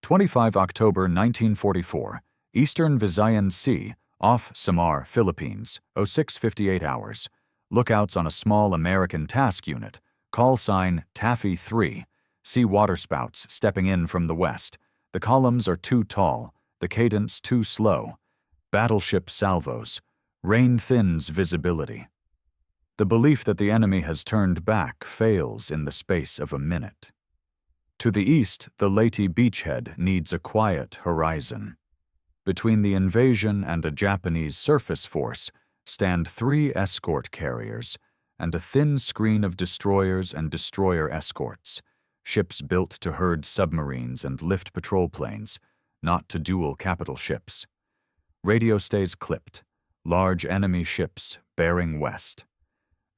25 October 1944, Eastern Visayan Sea, off Samar, Philippines, 06:58 hours. Lookouts on a small American task unit. Call sign Taffy 3. See waterspouts stepping in from the west. The columns are too tall, the cadence too slow. Battleship salvos. Rain thins visibility. The belief that the enemy has turned back fails in the space of a minute. To the east, the Leyte beachhead needs a quiet horizon. Between the invasion and a Japanese surface force stand 3 escort carriers and a thin screen of destroyers and destroyer escorts, ships built to herd submarines and lift patrol planes, not to duel capital ships. Radio stays clipped. Large enemy ships bearing west.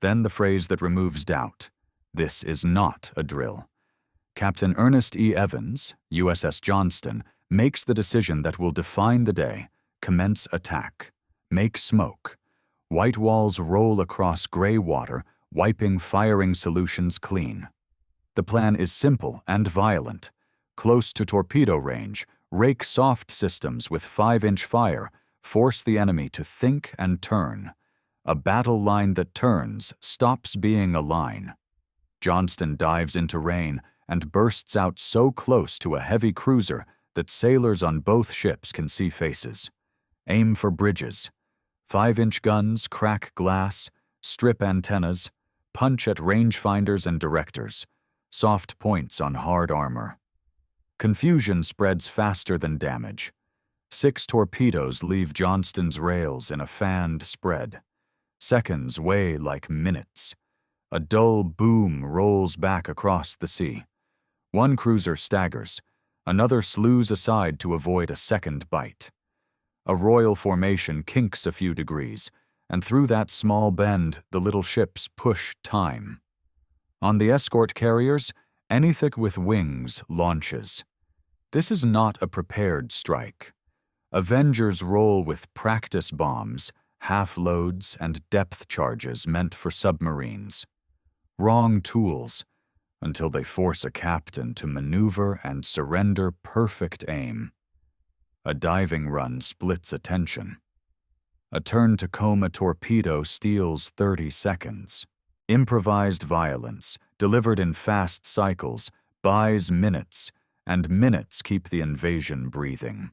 Then the phrase that removes doubt. This is not a drill. Captain Ernest E. Evans, USS Johnston, makes the decision that will define the day. Commence attack. Make smoke. White walls roll across gray water, wiping firing solutions clean. The plan is simple and violent. Close to torpedo range, rake soft systems with 5-inch fire, force the enemy to think and turn. A battle line that turns stops being a line. Johnston dives into rain and bursts out so close to a heavy cruiser that sailors on both ships can see faces. Aim for bridges. 5-inch guns crack glass, strip antennas, punch at rangefinders and directors. Soft points on hard armor. Confusion spreads faster than damage. 6 torpedoes leave Johnston's rails in a fanned spread. Seconds weigh like minutes. A dull boom rolls back across the sea. 1 cruiser staggers. Another slews aside to avoid a second bite. A royal formation kinks a few degrees, and through that small bend the little ships push time. On the escort carriers, anything with wings launches. This is not a prepared strike. Avengers roll with practice bombs, half-loads, and depth charges meant for submarines. Wrong tools, until they force a captain to maneuver and surrender perfect aim. A diving run splits attention. A turn-to-comb a torpedo steals 30 seconds. Improvised violence, delivered in fast cycles, buys minutes, and minutes keep the invasion breathing.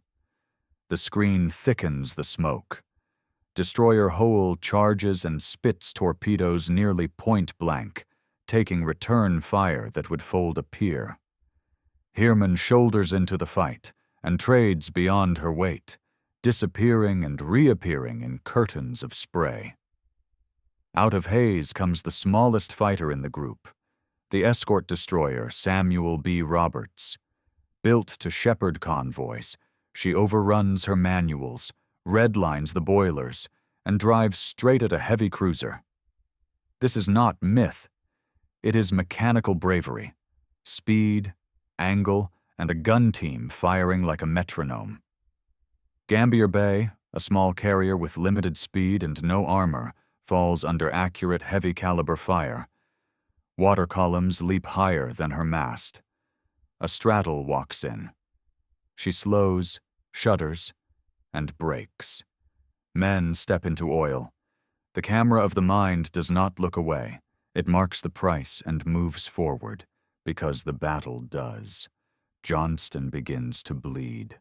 The screen thickens the smoke. Destroyer Hoel charges and spits torpedoes nearly point-blank, taking return fire that would fold a pier. Heermann shoulders into the fight and trades beyond her weight, disappearing and reappearing in curtains of spray. Out of haze comes the smallest fighter in the group, the escort destroyer Samuel B. Roberts. Built to shepherd convoys, she overruns her manuals, redlines the boilers, and drives straight at a heavy cruiser. This is not myth. It is mechanical bravery, speed, angle, and a gun team firing like a metronome. Gambier Bay, a small carrier with limited speed and no armor, falls under accurate heavy-caliber fire. Water columns leap higher than her mast. A straddle walks in. She slows, shudders, and brakes. Men step into oil. The camera of the mind does not look away. It marks the price and moves forward, because the battle does. Johnston begins to bleed.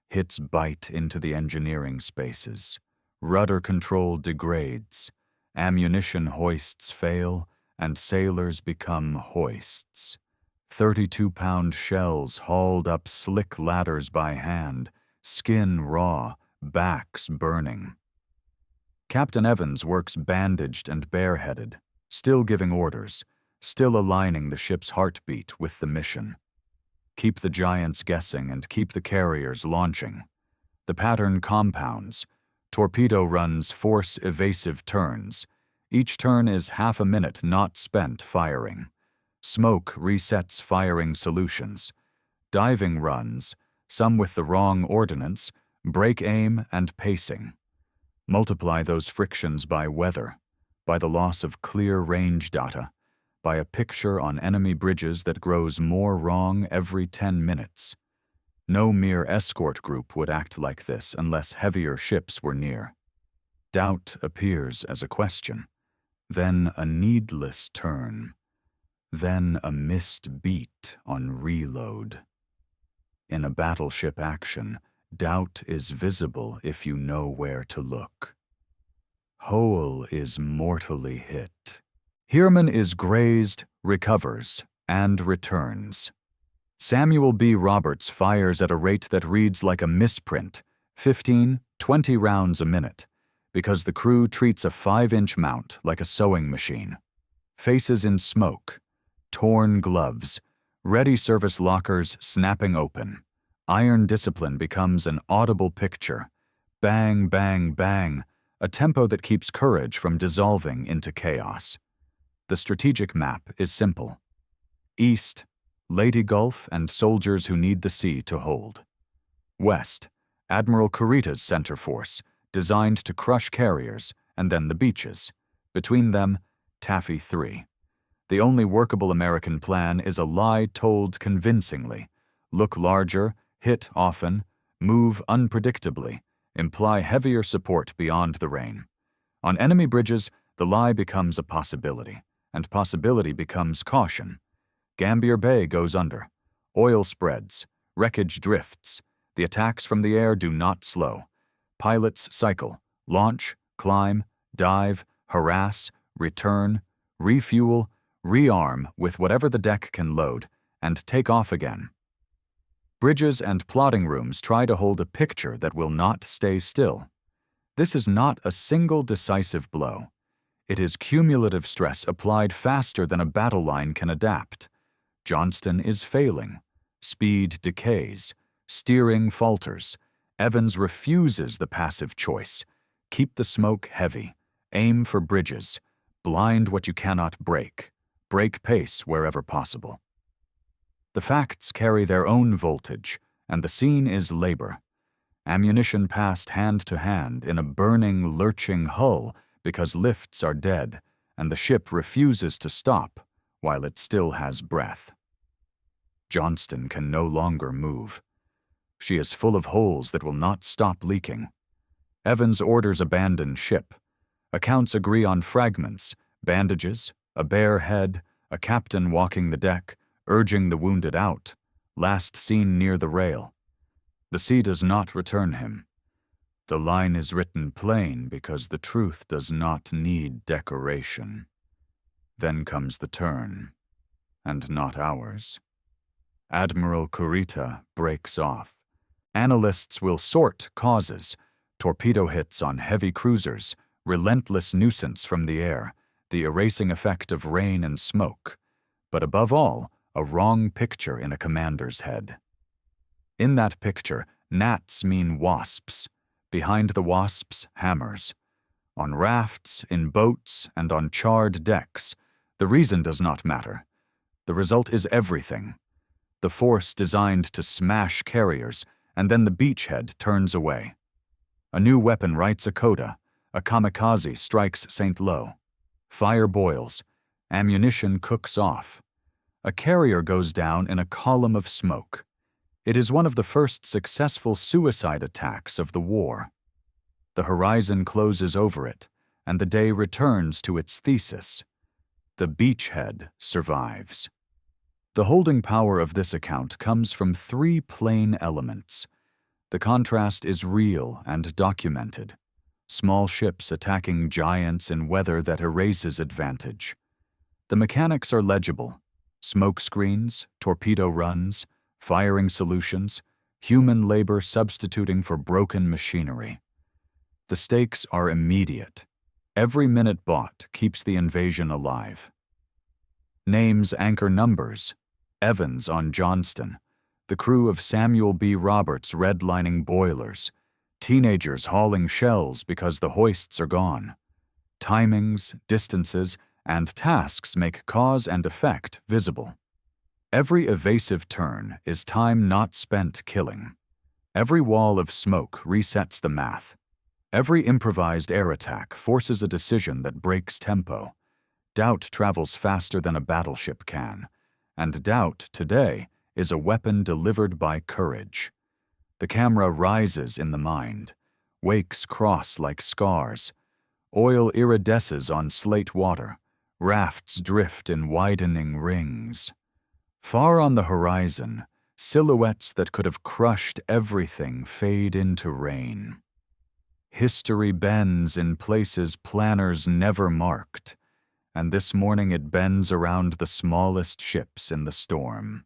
Hits bite into the engineering spaces. Rudder control degrades. Ammunition hoists fail, and sailors become hoists. 32-pound shells hauled up slick ladders by hand, skin raw, backs burning. Captain Evans works bandaged and bareheaded, still giving orders, still aligning the ship's heartbeat with the mission. Keep the giants guessing and keep the carriers launching. The pattern compounds. Torpedo runs force evasive turns. Each turn is half a minute not spent firing. Smoke resets firing solutions. Diving runs, some with the wrong ordnance, break aim and pacing. Multiply those frictions by weather, by the loss of clear range data, by a picture on enemy bridges that grows more wrong every 10 minutes. No mere escort group would act like this unless heavier ships were near. Doubt appears as a question, then a needless turn, then a missed beat on reload. In a battleship action, doubt is visible if you know where to look. Hoel is mortally hit. Heermann is grazed, recovers, and returns. Samuel B. Roberts fires at a rate that reads like a misprint, 15, 20 rounds a minute, because the crew treats a 5-inch mount like a sewing machine. Faces in smoke, torn gloves, ready service lockers snapping open. Iron discipline becomes an audible picture. Bang, bang, bang, a tempo that keeps courage from dissolving into chaos. The strategic map is simple. East, Lady Gulf and soldiers who need the sea to hold. West, Admiral Kurita's center force, designed to crush carriers, and then the beaches. Between them, Taffy 3. The only workable American plan is a lie told convincingly. Look larger, hit often, move unpredictably, imply heavier support beyond the rain. On enemy bridges, the lie becomes a possibility, and possibility becomes caution. Gambier Bay goes under. Oil spreads. Wreckage drifts. The attacks from the air do not slow. Pilots cycle, launch, climb, dive, harass, return, refuel, rearm with whatever the deck can load, and take off again. Bridges and plotting rooms try to hold a picture that will not stay still. This is not a single decisive blow. It is cumulative stress applied faster than a battle line can adapt. Johnston is failing. Speed decays. Steering falters. Evans refuses the passive choice. Keep the smoke heavy. Aim for bridges. Blind what you cannot break. Break pace wherever possible. The facts carry their own voltage, and the scene is labor. Ammunition passed hand to hand in a burning, lurching hull because lifts are dead, and the ship refuses to stop while it still has breath. Johnston can no longer move. She is full of holes that will not stop leaking. Evans orders abandon ship. Accounts agree on fragments, bandages, a bare head, a captain walking the deck, urging the wounded out, last seen near the rail. The sea does not return him. The line is written plain because the truth does not need decoration. Then comes the turn, and not ours. Admiral Kurita breaks off. Analysts will sort causes, torpedo hits on heavy cruisers, relentless nuisance from the air, the erasing effect of rain and smoke, but above all, a wrong picture in a commander's head. In that picture, gnats mean wasps. Behind the wasps, hammers. On rafts, in boats, and on charred decks, the reason does not matter. The result is everything. The force designed to smash carriers, and then the beachhead turns away. A new weapon writes a coda. A kamikaze strikes St. Lo. Fire boils. Ammunition cooks off. A carrier goes down in a column of smoke. It is one of the first successful suicide attacks of the war. The horizon closes over it, and the day returns to its thesis. The beachhead survives. The holding power of this account comes from three plain elements. The contrast is real and documented. Small ships attacking giants in weather that erases advantage. The mechanics are legible. Smoke screens, torpedo runs, firing solutions, human labor substituting for broken machinery. The stakes are immediate. Every minute bought keeps the invasion alive. Names anchor numbers. Evans on Johnston, the crew of Samuel B. Roberts redlining boilers, teenagers hauling shells because the hoists are gone. Timings, distances, and tasks make cause and effect visible. Every evasive turn is time not spent killing. Every wall of smoke resets the math. Every improvised air attack forces a decision that breaks tempo. Doubt travels faster than a battleship can, and doubt, today, is a weapon delivered by courage. The camera rises in the mind. Wakes cross like scars. Oil iridesces on slate water. Rafts drift in widening rings. Far on the horizon, silhouettes that could have crushed everything fade into rain. History bends in places planners never marked, and this morning it bends around the smallest ships in the storm.